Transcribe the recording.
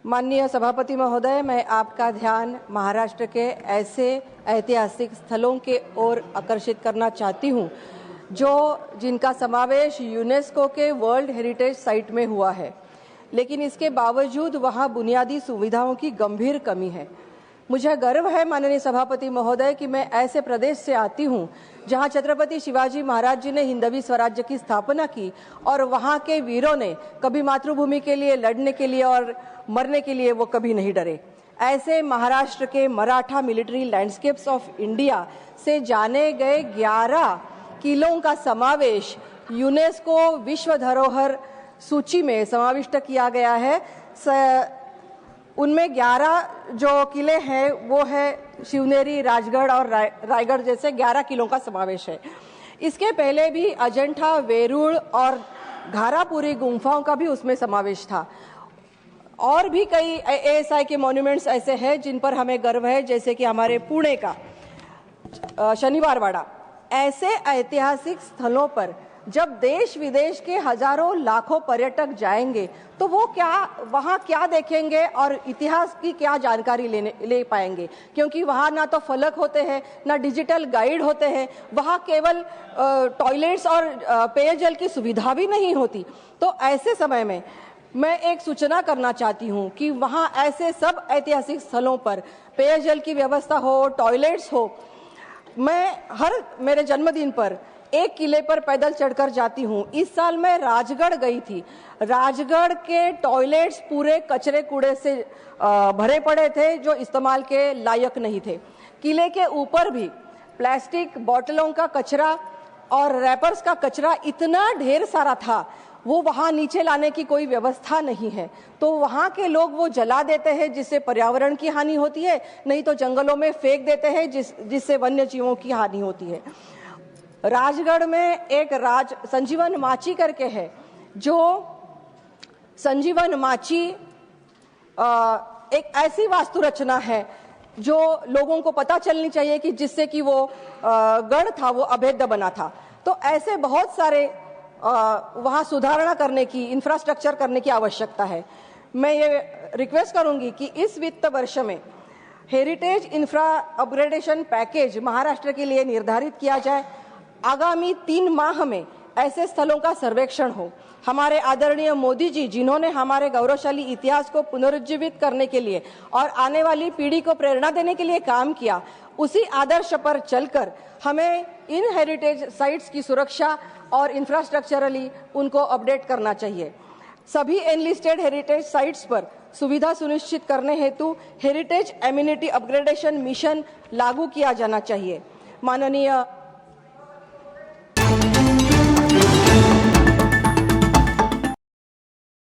माननीय सभापति महोदय, मैं आपका ध्यान महाराष्ट्र के ऐसे ऐतिहासिक स्थलों के ओर आकर्षित करना चाहती हूं जिनका समावेश यूनेस्को के वर्ल्ड हेरिटेज साइट में हुआ है, लेकिन इसके बावजूद वहां बुनियादी सुविधाओं की गंभीर कमी है। मुझे गर्व है माननीय सभापति महोदय कि मैं ऐसे प्रदेश से आती हूं जहां छत्रपति शिवाजी महाराज जी ने हिंदवी स्वराज्य की स्थापना की और वहां के वीरों ने कभी मातृभूमि के लिए लड़ने के लिए और मरने के लिए वो कभी नहीं डरे। ऐसे महाराष्ट्र के Maratha military landscapes of India से जाने गए 11 किलों का समावेश यूनेस्को विश्व धरोहर सूची में समाविष्ट किया गया है। उनमें 11 जो किले हैं वो है शिवनेरी, राजगढ़ और रायगढ़ जैसे 11 किलों का समावेश है। इसके पहले भी अजंठा, वेरूळ और घारापुरी गुम्फाओं का भी उसमें समावेश था। और भी कई एएसआई के मॉन्यूमेंट्स ऐसे हैं जिन पर हमें गर्व है, जैसे कि हमारे पुणे का शनिवार वाड़ा। ऐसे ऐतिहासिक स्थलों पर जब देश विदेश के हजारों लाखों पर्यटक जाएंगे तो वो वहाँ क्या देखेंगे और इतिहास की क्या जानकारी ले पाएंगे, क्योंकि वहाँ ना तो फलक होते हैं, ना डिजिटल गाइड होते हैं, वहाँ केवल टॉयलेट्स और पेयजल की सुविधा भी नहीं होती। तो ऐसे समय में मैं एक सूचना करना चाहती हूँ कि वहाँ ऐसे सब ऐतिहासिक स्थलों पर पेयजल की व्यवस्था हो, टॉयलेट्स हो। मैं मेरे जन्मदिन पर एक किले पर पैदल चढ़कर जाती हूँ। इस साल मैं राजगढ़ गई थी। राजगढ़ के टॉयलेट्स पूरे कचरे कूड़े से भरे पड़े थे जो इस्तेमाल के लायक नहीं थे। किले के ऊपर भी प्लास्टिक बोतलों का कचरा और रैपर्स का कचरा इतना ढेर सारा था, वो वहाँ नीचे लाने की कोई व्यवस्था नहीं है। तो वहाँ के लोग वो जला देते हैं जिससे पर्यावरण की हानि होती है, नहीं तो जंगलों में फेंक देते हैं जिससे वन्य जीवों की हानि होती है। राजगढ़ में एक संजीवन माची करके है, जो संजीवन माची एक ऐसी वास्तु रचना है जो लोगों को पता चलनी चाहिए कि जिससे कि वो गढ़ था वो अभेद्य बना था। तो ऐसे बहुत सारे वहाँ सुधारणा करने की, इंफ्रास्ट्रक्चर करने की आवश्यकता है। मैं ये रिक्वेस्ट करूंगी कि इस वित्त वर्ष में heritage infra upgradation package Maharashtra के लिए निर्धारित किया जाए। आगामी 3 माह में ऐसे स्थलों का सर्वेक्षण हो। हमारे आदरणीय मोदी जी, जिन्होंने हमारे गौरवशाली इतिहास को पुनरुज्जीवित करने के लिए और आने वाली पीढ़ी को प्रेरणा देने के लिए काम किया, उसी आदर्श पर चलकर हमें इन हेरिटेज साइट्स की सुरक्षा और इंफ्रास्ट्रक्चरली उनको अपडेट करना चाहिए। सभी एनलिस्टेड हेरिटेज साइट्स पर सुविधा सुनिश्चित करने हेतु हेरिटेज एम्यूनिटी अपग्रेडेशन मिशन लागू किया जाना चाहिए। माननीय